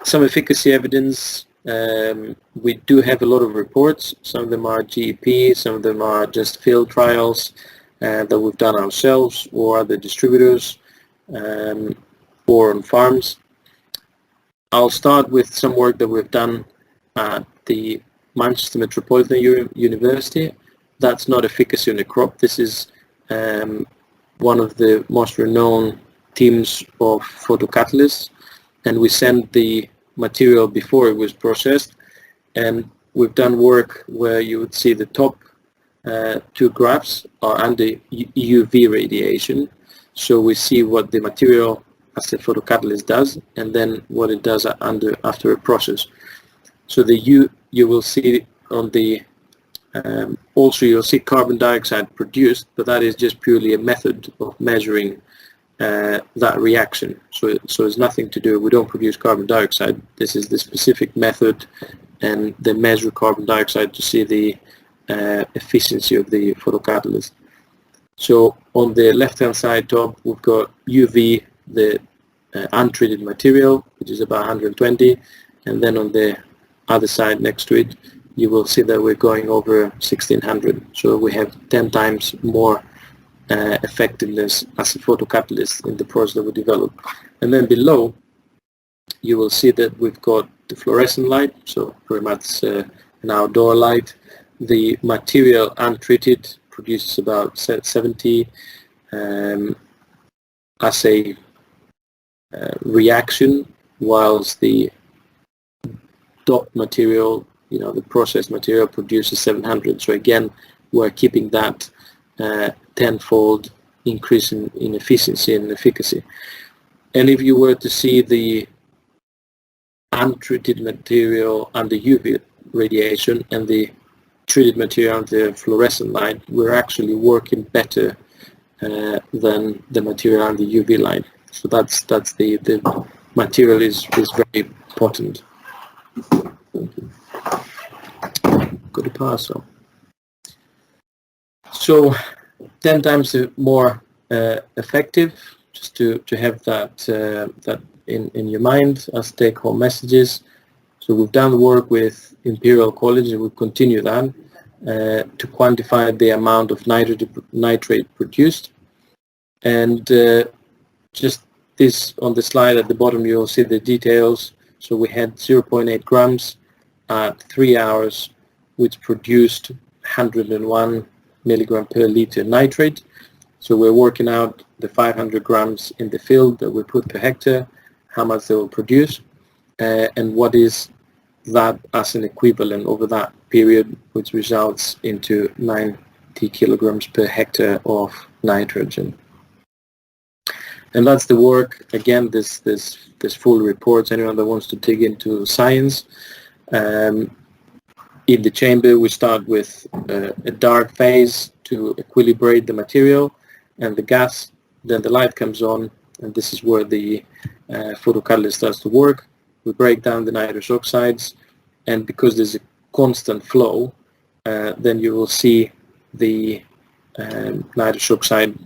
Some efficacy evidence. We do have a lot of reports. Some of them are GEP, some of them are just field trials that we've done ourselves or other distributors or on farms. I'll start with some work that we've done at the Manchester Metropolitan University. That's not efficacy on the crop. This is one of the most renowned teams of photocatalysts, and we sent the material before it was processed, and we've done work where you would see the top two graphs are under UV radiation. So we see what the material as a photocatalyst does, and then what it does after a process. So you will see on the also you'll see carbon dioxide produced, but that is just purely a method of measuring that reaction. So it's nothing to do. We don't produce carbon dioxide. This is the specific method, and they measure carbon dioxide to see the efficiency of the photocatalyst. So on the left-hand side top, we've got UV, the untreated material, which is about 120, and then on the other side next to it, you will see that we're going over 1600. So we have 10 times more effectiveness as a photocatalyst in the process that we develop. And then below, you will see that we've got the fluorescent light, so pretty much an outdoor light. The material untreated produces about 70 as a reaction, whilst the dot material, the processed material, produces 700. So again, we're keeping that tenfold increase in efficiency and efficacy. And if you were to see the untreated material under UV radiation and the treated material under fluorescent light, we're actually working better than the material under UV light. So that's the material is very potent. Got to pass on. So 10 times more effective, just to have that in your mind as take-home messages. So we've done work with Imperial College, and we'll continue that to quantify the amount of nitrate produced. And just this on the slide at the bottom, you'll see the details. So we had 0.8 grams at 3 hours, which produced 101 milligram per liter nitrate. So we're working out the 500 grams in the field that we put per hectare, how much they will produce, and what is that as an equivalent over that period, which results into 90 kilograms per hectare of nitrogen. And that's the work. Again, this full reports, anyone that wants to dig into science. In the chamber, we start with a dark phase to equilibrate the material and the gas. Then the light comes on, and this is where the photocatalyst starts to work. We break down the nitrous oxides, and because there's a constant flow, then you will see the nitrous oxide,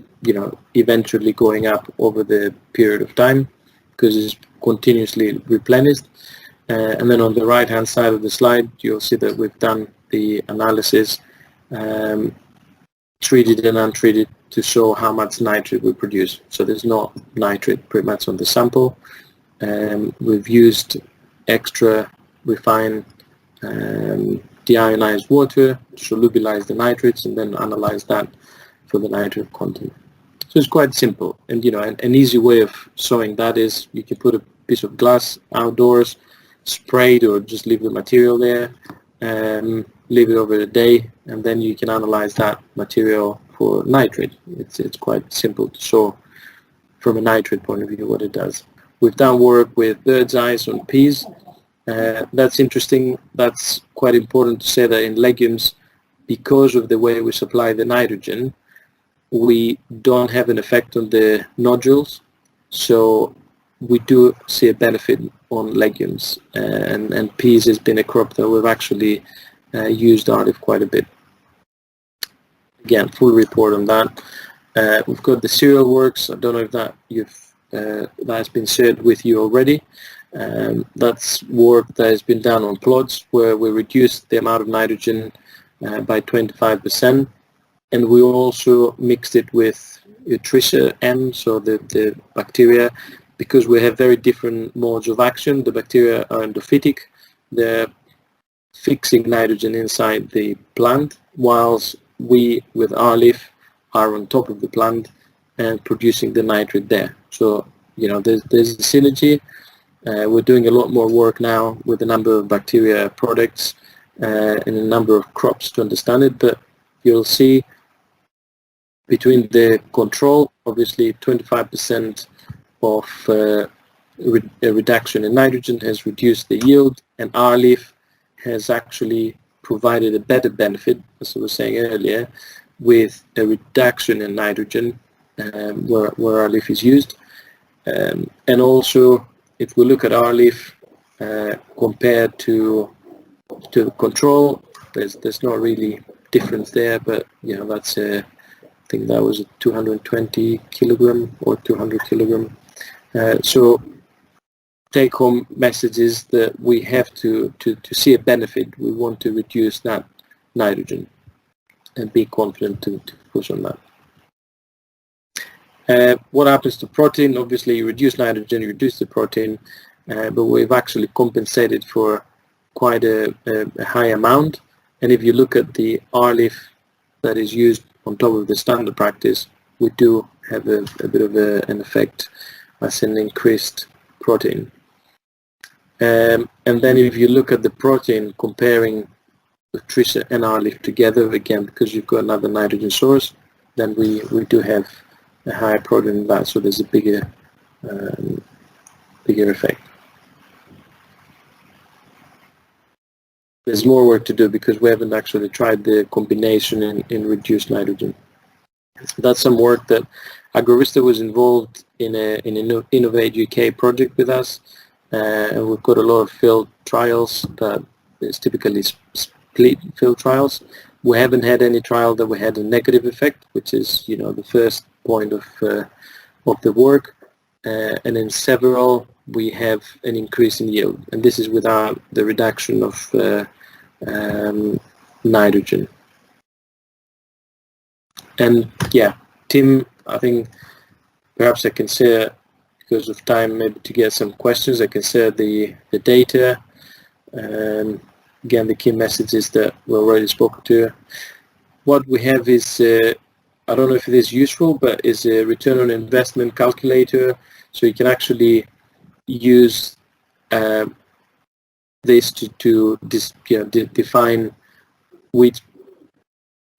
eventually going up over the period of time because it's continuously replenished. And then on the right hand side of the slide, you'll see that we've done the analysis, treated and untreated, to show how much nitrate we produce. So there's no nitrate pretty much on the sample. We've used extra refined deionized water to solubilize the nitrates and then analyze that for the nitrate content. So it's quite simple, and an easy way of showing that is you can put a piece of glass outdoors, spray it, or just leave the material there, leave it over a day, and then you can analyze that material for nitrate. It's quite simple to show from a nitrate point of view what it does. We've done work with bird's eyes on peas. That's interesting. That's quite important to say that in legumes, because of the way we supply the nitrogen, we don't have an effect on the nodules. So we do see a benefit on legumes, and peas has been a crop that we've actually used RDIF quite a bit. Again, full report on that. We've got the cereal works. I don't know if that has been shared with you already. That's work that has been done on plots where we reduced the amount of nitrogen by 25%, and we also mixed it with Tricia N, so the bacteria, because we have very different modes of action. The bacteria are endophytic, they're fixing nitrogen inside the plant, whilst we with our leaf are on top of the plant and producing the nitrate there. So there's a synergy. We're doing a lot more work now with a number of bacteria products and a number of crops to understand it, but you'll see between the control, obviously 25% of a reduction in nitrogen has reduced the yield, and our leaf has actually provided a better benefit, as I was saying earlier, with a reduction in nitrogen where our leaf is used. And also, if we look at our leaf compared to control, there's not really difference there, but that's I think that was a 220 kilogram or 200 kilogram. So take-home message is that we have to see a benefit. We want to reduce that nitrogen and be confident to push on that. What happens to protein? Obviously, you reduce nitrogen, you reduce the protein, but we've actually compensated for quite a high amount. And if you look at the R-leaf that is used on top of the standard practice, we do have a bit of an effect as an increased protein. And then if you look at the protein comparing with Tricia and R-leaf together, again, because you've got another nitrogen source, then we do have a higher protein in that, so there's a bigger effect. There's more work to do because we haven't actually tried the combination in reduced nitrogen. That's some work that Agrovista was involved in an Innovate UK project with us, and we've got a lot of field trials that is typically split field trials. We haven't had any trial that we had a negative effect, which is the first point of the work, and in several we have an increase in yield, and this is without the reduction of nitrogen. And yeah, Tim, I think perhaps I can share, because of time, maybe to get some questions, I can share the data. Again, the key messages that we already spoke to. What we have is, I don't know if it is useful, but is a return on investment calculator. So you can actually use this to define which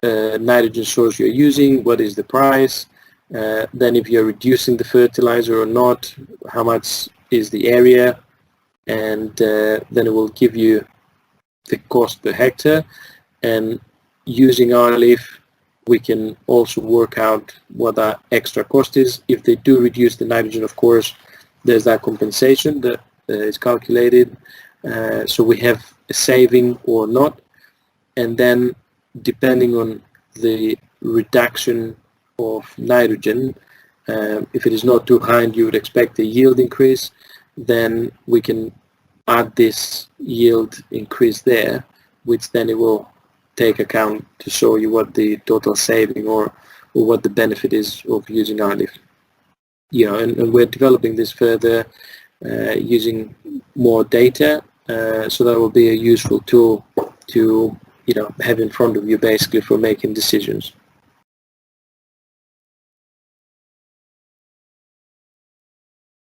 nitrogen source you're using, what is the price, then if you're reducing the fertilizer or not, how much is the area, and then it will give you the cost per hectare. And using our leaf, we can also work out what that extra cost is. If they do reduce the nitrogen, of course, there's that compensation that is calculated, so we have a saving or not. And then depending on the reduction of nitrogen, if it is not too high and you would expect a yield increase, then we can add this yield increase there, which then it will take account to show you what the total saving or what the benefit is of using our leaf. And we're developing this further using more data, so that will be a useful tool to have in front of you basically for making decisions.